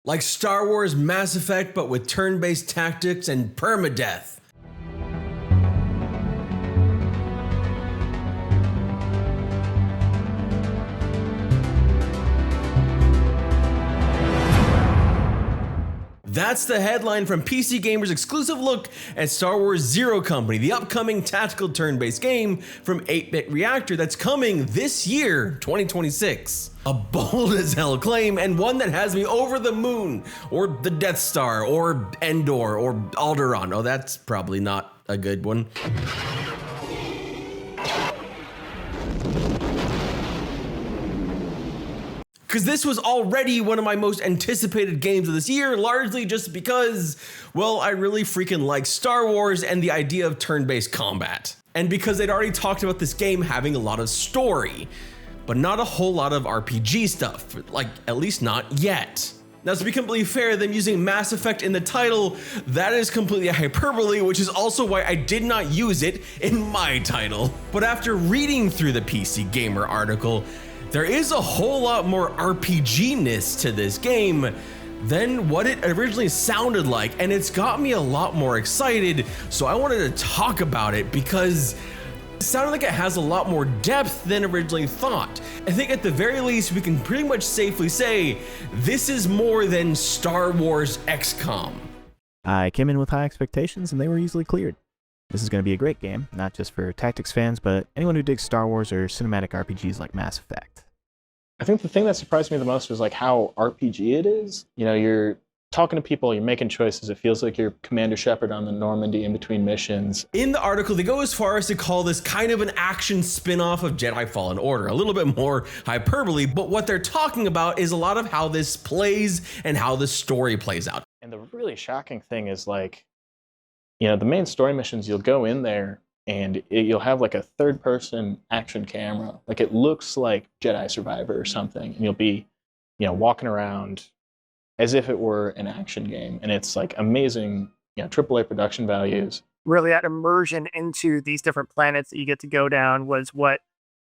Like Star Wars Mass Effect, but with turn-based tactics and permadeath. That's the headline from PCgamer's exclusive look at Star Wars Zero Company, the upcoming tactical turn-based game from 8-Bit Reactor that's coming this year, 2026. A bold as hell claim, and one that has me over the moon, or the Death Star, or Endor, or Alderaan. Oh, that's probably not a good one. Because this was already one of my most anticipated games of this year, largely just because, well, I really freaking like Star Wars and the idea of turn-based combat. And because they'd already talked about this game having a lot of story, but not a whole lot of RPG stuff, like at least not yet. Now, to be completely fair, them using Mass Effect in the title, that is completely a hyperbole, which is also why I did not use it in my title. But after reading through the PCgamer article, there is a whole lot more RPG-ness to this game than what it originally sounded like, and it's got me a lot more excited, so I wanted to talk about it because it sounded like it has a lot more depth than originally thought. I think at the very least we can pretty much safely say this is more than Star Wars XCOM. I came in with high expectations and they were easily cleared. This is going to be a great game, not just for tactics fans, but anyone who digs Star Wars or cinematic RPGs like Mass Effect. I think the thing that surprised me the most was like how RPG it is. You know, you're talking to people, you're making choices. It feels like you're Commander Shepard on the Normandy in between missions. In the article, they go as far as to call this kind of an action spin-off of Jedi Fallen Order. A little bit more hyperbole, but what they're talking about is a lot of how this plays and how the story plays out. And the really shocking thing is like, you know, the main story missions, you'll go in there and you'll have like a third-person action camera. Like it looks like Jedi Survivor or something. And you'll be, you know, walking around as if it were an action game. And it's like amazing, you know, AAA production values. Really that immersion into these different planets that you get to go down was what,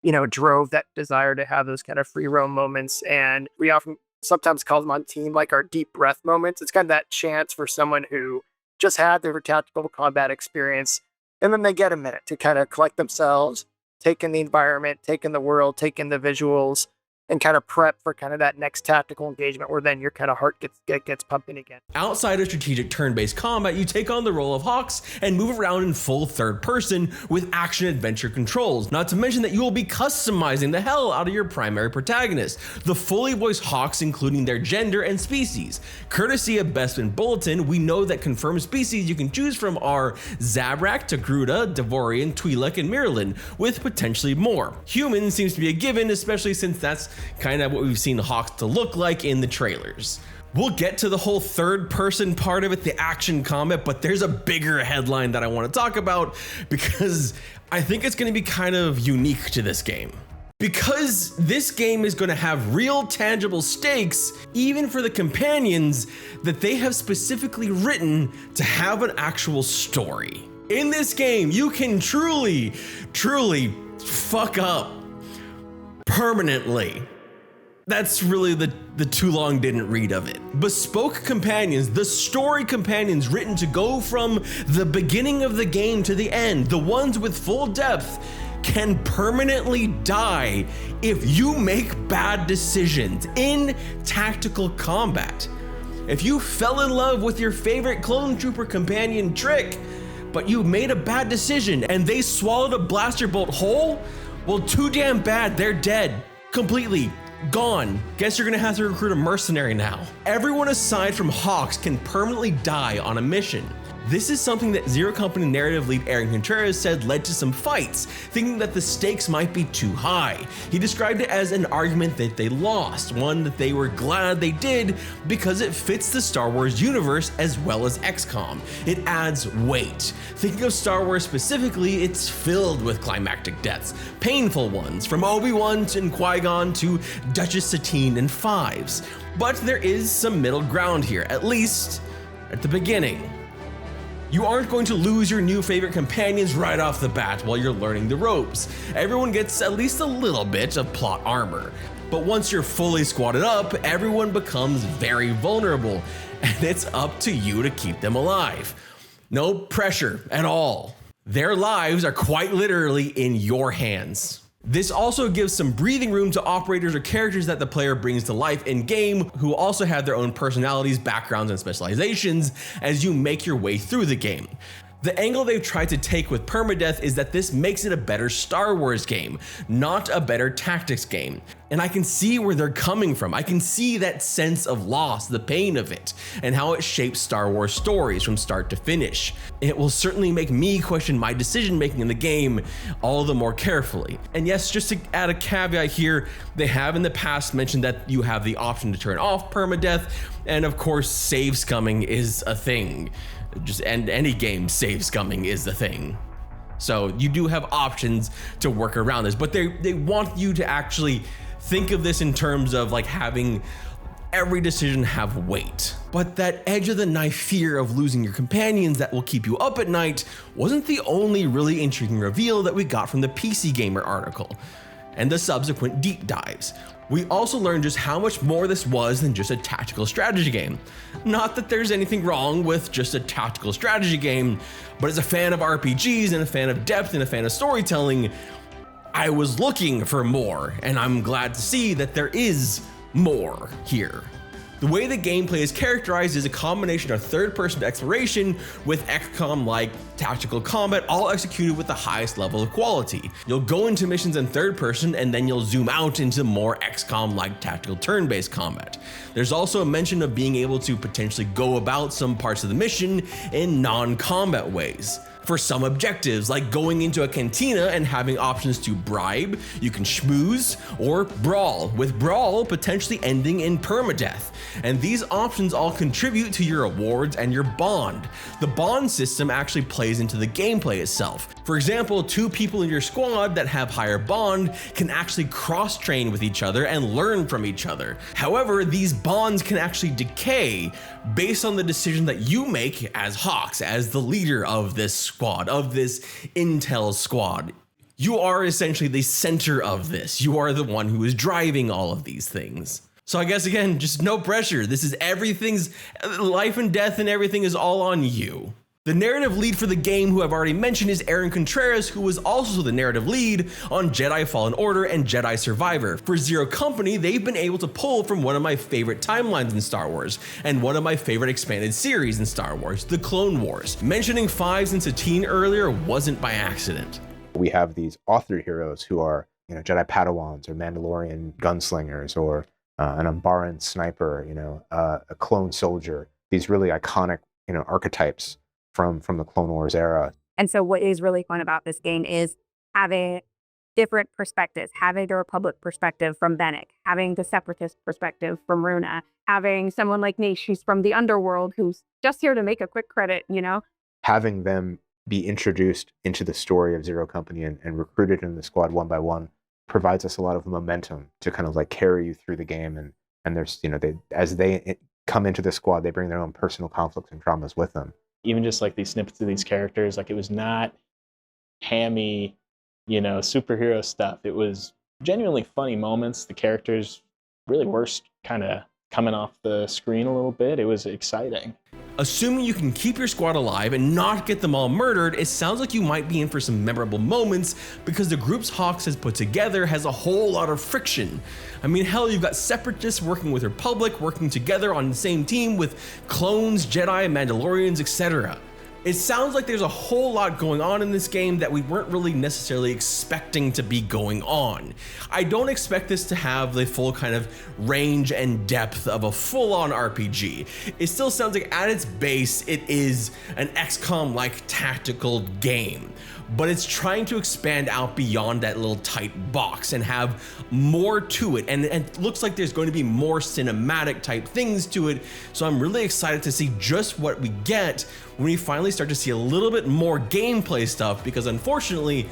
you know, drove that desire to have those kind of free roam moments. And we often sometimes call them on team like our deep breath moments. It's kind of that chance for someone who just had their tactical combat experience, and then they get a minute to kind of collect themselves, take in the environment, take in the world, take in the visuals, and kind of prep for kind of that next tactical engagement where then your kind of heart gets pumping again. Outside of strategic turn-based combat, you take on the role of Hawks and move around in full third person with action adventure controls. Not to mention that you will be customizing the hell out of your primary protagonist, the fully voiced Hawks including their gender and species. Courtesy of Bespin Bulletin, we know that confirmed species you can choose from are Zabrak, Togruta, Devorian, Twi'lek, and Mirlin, with potentially more. Human seems to be a given, especially since that's kind of what we've seen Hawks to look like in the trailers. We'll get to the whole third person part of it, the action combat, but there's a bigger headline that I want to talk about because I think it's going to be kind of unique to this game. Because this game is going to have real tangible stakes, even for the companions that they have specifically written to have an actual story. In this game, you can truly fuck up permanently. That's really the too long didn't read of it. Bespoke companions, the story companions written to go from the beginning of the game to the end, the ones with full depth, can permanently die if you make bad decisions in tactical combat. If you fell in love with your favorite clone trooper companion Trick, but you made a bad decision and they swallowed a blaster bolt whole, well, too damn bad, they're dead. Completely. Gone. Guess you're gonna have to recruit a mercenary now. Everyone aside from Hawks can permanently die on a mission. This is something that Zero Company narrative lead Aaron Contreras said led to some fights, thinking that the stakes might be too high. He described it as an argument that they lost, one that they were glad they did because it fits the Star Wars universe as well as XCOM. It adds weight. Thinking of Star Wars specifically, it's filled with climactic deaths, painful ones, from Obi-Wan and Qui-Gon to Duchess Satine and Fives. But there is some middle ground here, at least at the beginning. You aren't going to lose your new favorite companions right off the bat while you're learning the ropes. Everyone gets at least a little bit of plot armor. But once you're fully squatted up, everyone becomes very vulnerable, and it's up to you to keep them alive. No pressure at all. Their lives are quite literally in your hands. This also gives some breathing room to operators or characters that the player brings to life in game, who also have their own personalities, backgrounds, and specializations as you make your way through the game. The angle they've tried to take with Permadeath is that this makes it a better Star Wars game, not a better tactics game. And I can see where they're coming from. I can see that sense of loss, the pain of it, and how it shapes Star Wars stories from start to finish. It will certainly make me question my decision making in the game all the more carefully. And yes, just to add a caveat here, they have in the past mentioned that you have the option to turn off Permadeath, and of course save scumming is a thing. And any game save scumming is the thing. So you do have options to work around this, but they want you to actually think of this in terms of like having every decision have weight. But that edge of the knife fear of losing your companions that will keep you up at night wasn't the only really intriguing reveal that we got from the PCgamer article and the subsequent deep dives. We also learned just how much more this was than just a tactical strategy game. Not that there's anything wrong with just a tactical strategy game, but as a fan of RPGs and a fan of depth and a fan of storytelling, I was looking for more, and I'm glad to see that there is more here. The way the gameplay is characterized is a combination of third-person exploration with XCOM-like tactical combat, all executed with the highest level of quality. You'll go into missions in third person, and then you'll zoom out into more XCOM-like tactical turn-based combat. There's also a mention of being able to potentially go about some parts of the mission in non-combat ways. For some objectives, like going into a cantina and having options to bribe, you can schmooze, or brawl, with brawl potentially ending in permadeath. And these options all contribute to your awards and your bond. The bond system actually plays into the gameplay itself. For example, two people in your squad that have higher bond can actually cross-train with each other and learn from each other. However, these bonds can actually decay based on the decision that you make as Hawks, as the leader of this squad, of this intel squad. You are essentially the center of this. You are the one who is driving all of these things. So I guess again, just no pressure. This is everything's life and death, and everything is all on you. The narrative lead for the game, who I've already mentioned, is Aaron Contreras, who was also the narrative lead on Jedi Fallen Order and Jedi Survivor. For Zero Company, they've been able to pull from one of my favorite timelines in Star Wars, and one of my favorite expanded series in Star Wars, the Clone Wars. Mentioning Fives and Satine earlier wasn't by accident. We have these author heroes who are, Jedi Padawans or Mandalorian gunslingers, or an Umbaran sniper, a clone soldier. These really iconic, archetypes from the Clone Wars era. And so what is really fun about this game is having different perspectives, having the Republic perspective from Bennett, having the Separatist perspective from Runa, having someone like Nish, who's from the underworld, who's just here to make a quick credit, Having them be introduced into the story of Zero Company and recruited in the squad one by one provides us a lot of momentum to kind of like carry you through the game. And there's, as they come into the squad, they bring their own personal conflicts and traumas with them. Even just like these snippets of these characters, like it was not hammy, superhero stuff. It was genuinely funny moments. The characters really were kind of coming off the screen a little bit. It was exciting. Assuming you can keep your squad alive and not get them all murdered, it sounds like you might be in for some memorable moments, because the groups Hawks has put together has a whole lot of friction. I mean, hell, you've got Separatists working with Republic, working together on the same team with clones, Jedi, Mandalorians, etc. It sounds like there's a whole lot going on in this game that we weren't really necessarily expecting to be going on. I don't expect this to have the full kind of range and depth of a full-on RPG. It still sounds like at its base, it is an XCOM-like tactical game, but it's trying to expand out beyond that little tight box and have more to it. And it looks like there's going to be more cinematic type things to it. So I'm really excited to see just what we get when we finally start to see a little bit more gameplay stuff, because unfortunately,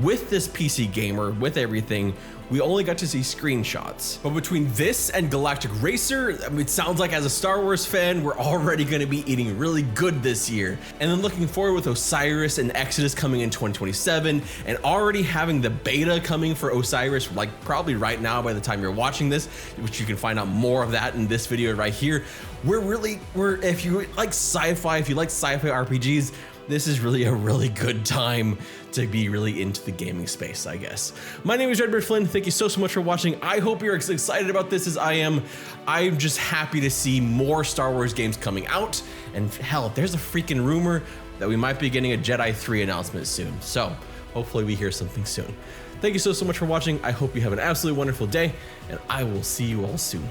with this PC Gamer, with everything, we only got to see screenshots. But between this and Galactic Racer, I mean, it sounds like as a Star Wars fan, we're already gonna be eating really good this year. And then looking forward with Osiris and Exodus coming in 2027, and already having the beta coming for Osiris, like probably right now by the time you're watching this, which you can find out more of that in this video right here. If you like sci-fi, if you like sci-fi RPGs, this is really a really good time to be really into the gaming space, I guess. My name is Redbeard Flynn. Thank you so much for watching. I hope you're as excited about this as I am. I'm just happy to see more Star Wars games coming out. And hell, there's a freaking rumor that we might be getting a Jedi 3 announcement soon. So hopefully we hear something soon. Thank you so much for watching. I hope you have an absolutely wonderful day, and I will see you all soon.